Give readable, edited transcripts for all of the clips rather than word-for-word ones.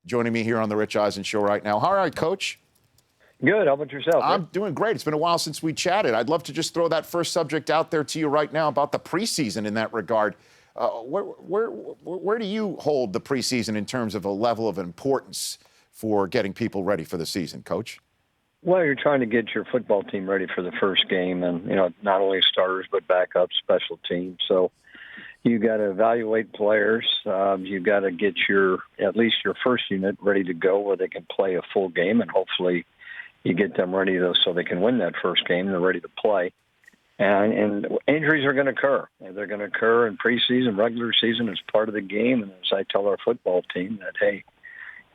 joining me here on the Rich Eisen Show right now. All right, Coach. Good. How about yourself? I'm doing great. It's been a while since we chatted. I'd love to just throw that first subject out there to you right now about the preseason in that regard. Where do you hold the preseason in terms of a level of importance for getting people ready for the season, Coach? Well, you're trying to get your football team ready for the first game, and not only starters but backup, special teams. So you got to evaluate players. You got to get at least your first unit ready to go where they can play a full game, and hopefully you get them ready so they can win that first game. They're ready to play. And injuries are going to occur. They're going to occur in preseason, regular season. It's part of the game. And as I tell our football team that, hey,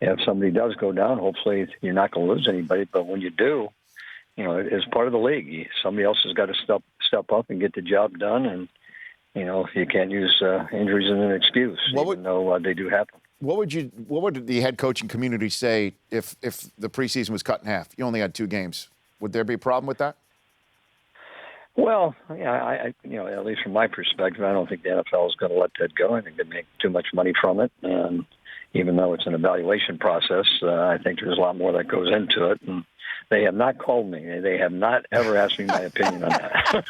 if somebody does go down, hopefully you're not going to lose anybody. But when you do, it's part of the league. Somebody else has got to step up and get the job done. And, you can't use injuries as an excuse, even though they do happen. What would the head coaching community say if the preseason was cut in half? You only had 2 games. Would there be a problem with that? Well, yeah, at least from my perspective, I don't think the NFL is going to let that go. I think they make too much money from it. And even though it's an evaluation process, I think there's a lot more that goes into it. And they have not called me. They have not ever asked me my opinion on that.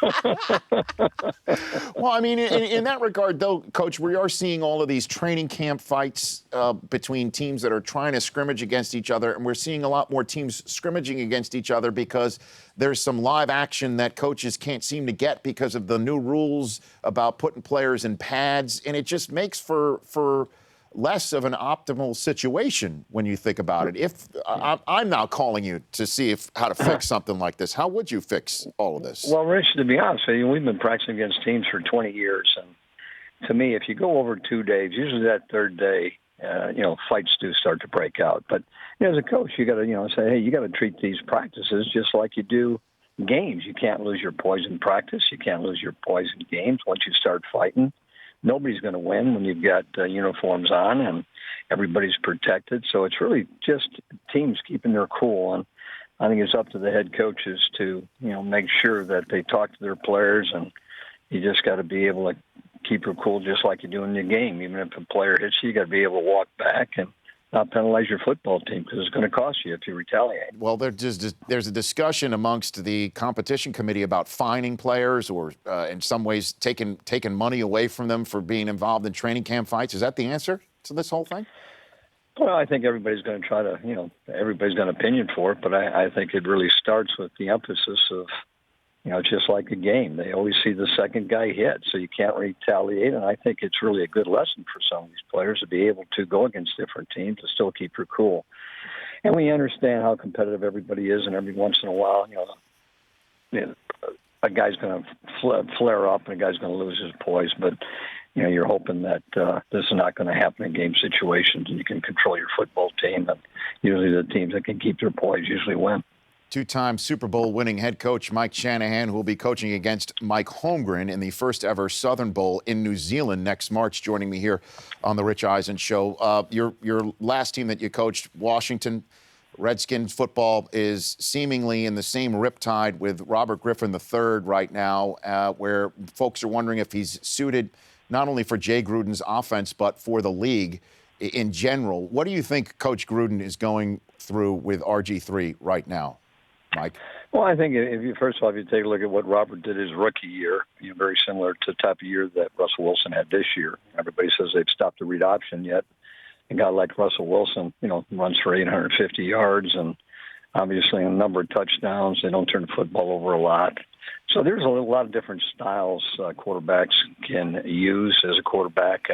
Well, I mean, in that regard, though, Coach, we are seeing all of these training camp fights between teams that are trying to scrimmage against each other, and we're seeing a lot more teams scrimmaging against each other because there's some live action that coaches can't seem to get because of the new rules about putting players in pads, and it just makes for less of an optimal situation when you think about it. If I'm now calling you to see how to fix something like this, how would you fix all of this? Well, Rich, to be honest with you, we've been practicing against teams for 20 years, and to me, if you go over 2 days, usually that third day, fights do start to break out. But as a coach, you got to say, hey, you got to treat these practices just like you do games. You can't lose your poise in practice. You can't lose your poise in games. Once you start fighting, nobody's going to win when you've got uniforms on and everybody's protected. So it's really just teams keeping their cool. And I think it's up to the head coaches to, make sure that they talk to their players. And you just got to be able to keep your cool just like you do in the game. Even if a player hits you, you got to be able to walk back and not penalize your football team because it's going to cost you if you retaliate. Well, there's a discussion amongst the competition committee about fining players or in some ways taking money away from them for being involved in training camp fights. Is that the answer to this whole thing? Well, I think everybody's going to try to, everybody's got an opinion for it, but I think it really starts with the emphasis of, just like a game. They always see the second guy hit, so you can't retaliate. And I think it's really a good lesson for some of these players to be able to go against different teams and still keep your cool. And we understand how competitive everybody is, and every once in a while, a guy's going to flare up and a guy's going to lose his poise. But, you're hoping that this is not going to happen in game situations and you can control your football team. And usually the teams that can keep their poise usually win. 2-time Super Bowl winning head coach Mike Shanahan, who will be coaching against Mike Holmgren in the first ever Southern Bowl in New Zealand next March, joining me here on the Rich Eisen Show. Your last team that you coached, Washington Redskins football, is seemingly in the same riptide with Robert Griffin III right now, where folks are wondering if he's suited not only for Jay Gruden's offense but for the league in general. What do you think Coach Gruden is going through with RG3 right now, Mike? Well, I think first of all, if you take a look at what Robert did his rookie year, very similar to the type of year that Russell Wilson had this year. Everybody says they've stopped the read option yet. A guy like Russell Wilson, runs for 850 yards and obviously a number of touchdowns. They don't turn the football over a lot. So there's a lot of different styles quarterbacks can use as a quarterback.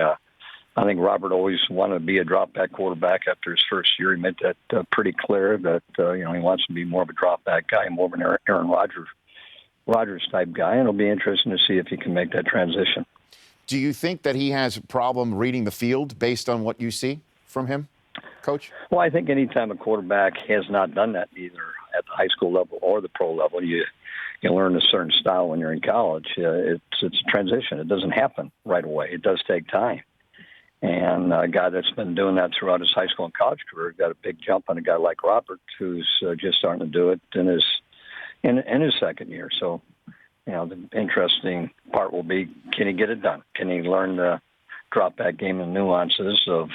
I think Robert always wanted to be a drop-back quarterback after his first year. He made that pretty clear that, he wants to be more of a drop-back guy, more of an Aaron Rodgers-type guy, and it'll be interesting to see if he can make that transition. Do you think that he has a problem reading the field based on what you see from him, Coach? Well, I think anytime a quarterback has not done that either at the high school level or the pro level, you learn a certain style when you're in college. It's a transition. It doesn't happen right away. It does take time. And a guy that's been doing that throughout his high school and college career got a big jump on a guy like Robert, who's just starting to do it in his second year. So, the interesting part will be, can he get it done? Can he learn the drop-back game and nuances of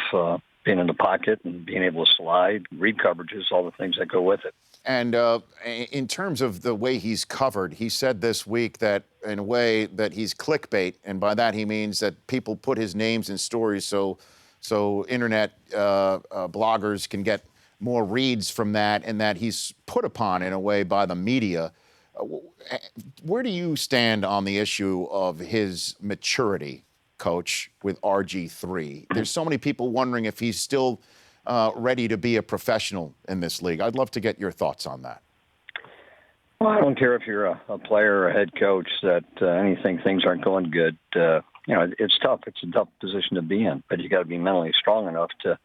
being in the pocket and being able to slide, read coverages, all the things that go with it. And in terms of the way he's covered, he said this week that, in a way, that he's clickbait, and by that he means that people put his names in stories so internet bloggers can get more reads from that, and that he's put upon, in a way, by the media. Where do you stand on the issue of his maturity, Coach, with RG3? There's so many people wondering if he's still ready to be a professional in this league. I'd love to get your thoughts on that. Well, I don't care if you're a player or a head coach that things aren't going good. It's tough. It's a tough position to be in, but you got to be mentally strong enough to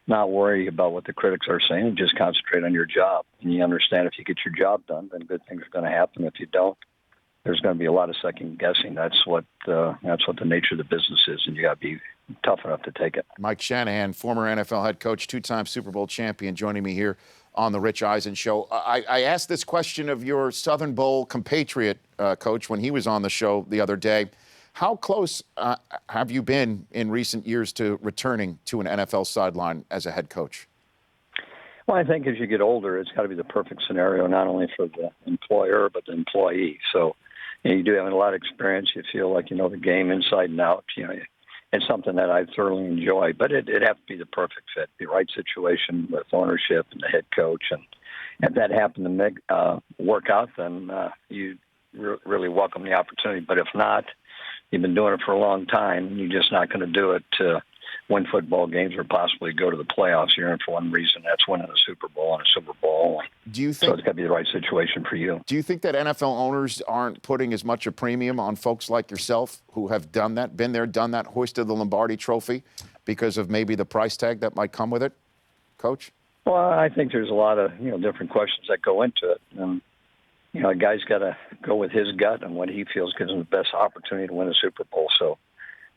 not worry about what the critics are saying and just concentrate on your job. And you understand if you get your job done, then good things are going to happen. If you don't, there's going to be a lot of second guessing. That's what the nature of the business is, and you got to be tough enough to take it. Mike Shanahan, former NFL head coach, two-time Super Bowl champion, joining me here on the Rich Eisen Show. I asked this question of your Southern Bowl compatriot, Coach, when he was on the show the other day. How close have you been in recent years to returning to an NFL sideline as a head coach? Well, I think as you get older, it's got to be the perfect scenario, not only for the employer, but the employee. So you do have a lot of experience. You feel like you know the game inside and out. It's something that I thoroughly enjoy, but it'd have to be the perfect fit, the right situation with ownership and the head coach. And if that happened to work out, then you really welcome the opportunity. But if not, you've been doing it for a long time, and you're just not going to do it to win football games or possibly go to the playoffs. You're in for one reason. That's winning a Super Bowl and a Super Bowl. Do you think, so it's got to be the right situation for you. Do you think that NFL owners aren't putting as much a premium on folks like yourself who have done that, been there, done that, hoisted the Lombardi Trophy because of maybe the price tag that might come with it, Coach? Well, I think there's a lot of different questions that go into it. And, a guy's got to go with his gut and what he feels gives him the best opportunity to win a Super Bowl. So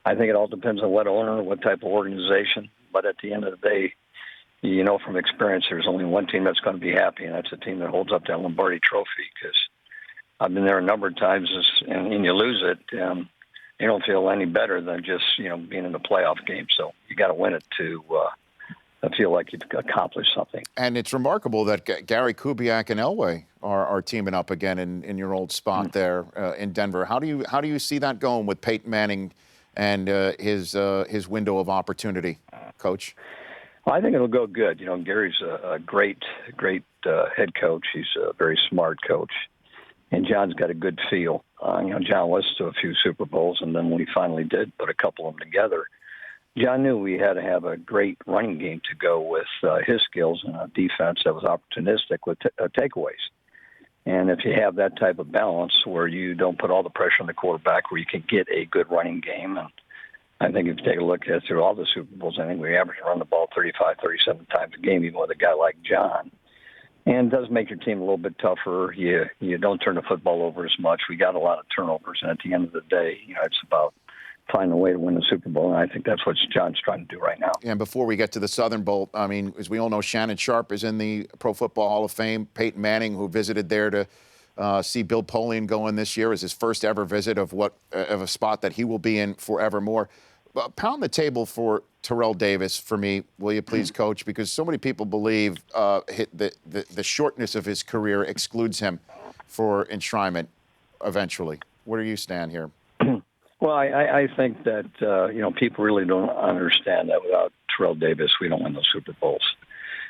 I think it all depends on what owner, what type of organization. But at the end of the day, from experience, there's only one team that's going to be happy, and that's the team that holds up that Lombardi Trophy. Because I've been there a number of times, and you lose it, you don't feel any better than just being in the playoff game. So you got to win it to feel like you've accomplished something. And it's remarkable that Gary Kubiak and Elway are teaming up again in your old spot there in Denver. How do you see that going with Peyton Manning and his window of opportunity, Coach? Well, I think it'll go good. Gary's a great head coach. He's a very smart coach, and John's got a good feel. John was to a few Super Bowls, and then when he finally did put a couple of them together, John knew we had to have a great running game to go with his skills and a defense that was opportunistic with takeaways. And if you have that type of balance where you don't put all the pressure on the quarterback, where you can get a good running game, and I think if you take a look at through all the Super Bowls, I think we average run the ball 35, 37 times a game, even with a guy like John. And it does make your team a little bit tougher. You don't turn the football over as much. We got a lot of turnovers, and at the end of the day, it's about finding a way to win the Super Bowl, and I think that's what John's trying to do right now. And before we get to the Southern Bowl, I mean, as we all know, Shannon Sharpe is in the Pro Football Hall of Fame. Peyton Manning, who visited there to see Bill Polian go in this year, is his first ever visit of a spot that he will be in forevermore. Pound the table for Terrell Davis for me, will you please, Coach? Because so many people believe the shortness of his career excludes him for enshrinement eventually. Where do you stand here? Well, I think that, people really don't understand that without Terrell Davis, we don't win those Super Bowls.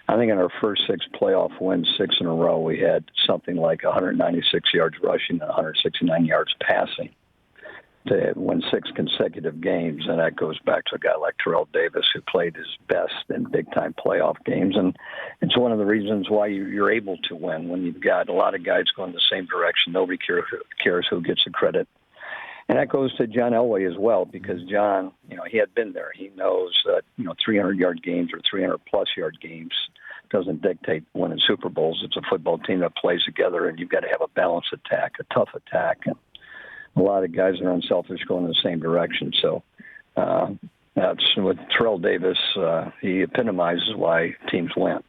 I think in our first 6 playoff wins, 6 in a row, we had something like 196 yards rushing and 169 yards passing to win 6 consecutive games. And that goes back to a guy like Terrell Davis, who played his best in big-time playoff games. And it's one of the reasons why you're able to win when you've got a lot of guys going the same direction. Nobody cares who gets the credit. And that goes to John Elway as well, because John, he had been there. He knows that, 300-yard games or 300-plus yard games doesn't dictate winning Super Bowls. It's a football team that plays together, and you've got to have a balanced attack, a tough attack. And a lot of guys are unselfish going in the same direction. So that's with Terrell Davis. He epitomizes why teams win.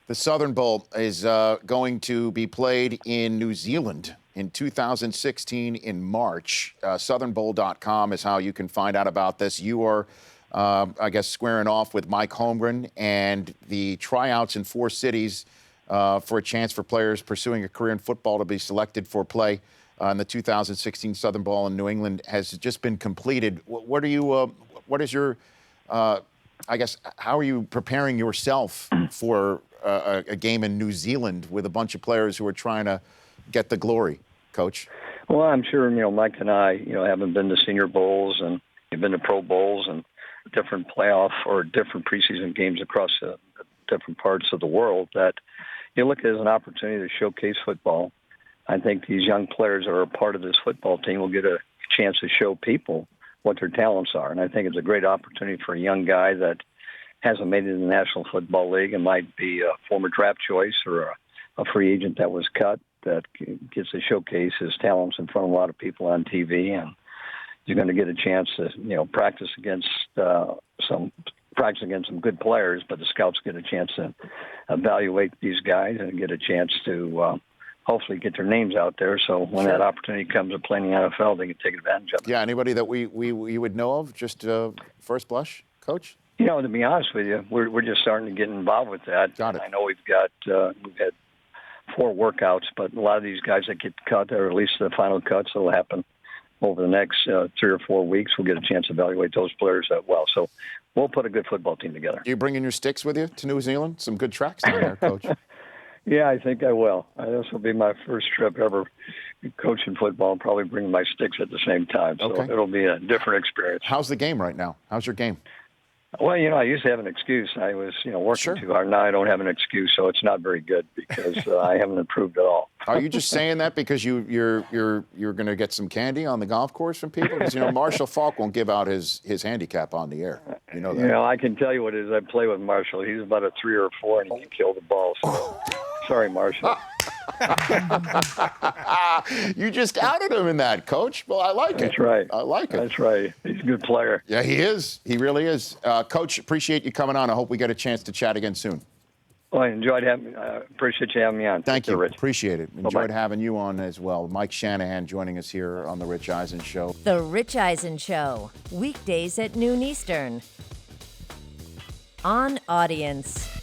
The Southern Bowl is going to be played in New Zealand in 2016 in March. SouthernBowl.com is how you can find out about this. You are I guess, squaring off with Mike Holmgren and the tryouts in 4 cities for a chance for players pursuing a career in football to be selected for play in the 2016 Southern Bowl in New England has just been completed. What are you? What is your? I guess how are you preparing yourself for a game in New Zealand with a bunch of players who are trying to get the glory, Coach? Well, I'm sure Mike and I haven't been to Senior Bowls and we've been to Pro Bowls and different playoff or different preseason games across different parts of the world. That you look at as an opportunity to showcase football. I think these young players that are a part of this football team will get a chance to show people what their talents are. And I think it's a great opportunity for a young guy that hasn't made it in the National Football League and might be a former draft choice or a free agent that was cut, that gets to showcase his talents in front of a lot of people on TV. And you're going to get a chance to, practice against some good players, but the scouts get a chance to evaluate these guys and get a chance to hopefully get their names out there. So when that opportunity comes to play in the NFL, they can take advantage of it. Yeah, anybody that we would know of, just first blush, Coach? To be honest with you, we're just starting to get involved with that. Got it. I know we've had 4 workouts, but a lot of these guys that get cut, or at least the final cuts, will happen over the next 3 or 4 weeks. We'll get a chance to evaluate those players as well. So we'll put a good football team together. You bringing your sticks with you to New Zealand? Some good tracks down there, Coach. Yeah, I think I will. This will be my first trip ever coaching football and probably bringing my sticks at the same time. So Okay. It'll be a different experience. How's the game right now? How's your game? Well, I used to have an excuse. I was, working too hard. Now I don't have an excuse, so it's not very good because I haven't improved at all. Are you just saying that because you're going to get some candy on the golf course from people? Because Marshall Falk won't give out his handicap on the air. You know that. I can tell you what it is. I play with Marshall. He's about a 3 or a 4, and he can kill the ball. So sorry, Marshall. You just outed him in that, Coach. Well, I like it. That's right. I like it. That's right. He's a good player. Yeah, he is. He really is. Coach, appreciate you coming on. I hope we get a chance to chat again soon. Well, I enjoyed appreciate you having me on. Thank you, Rich. Appreciate it. Bye-bye. Enjoyed having you on as well. Mike Shanahan joining us here on The Rich Eisen Show. The Rich Eisen Show, weekdays at noon Eastern. On Audience.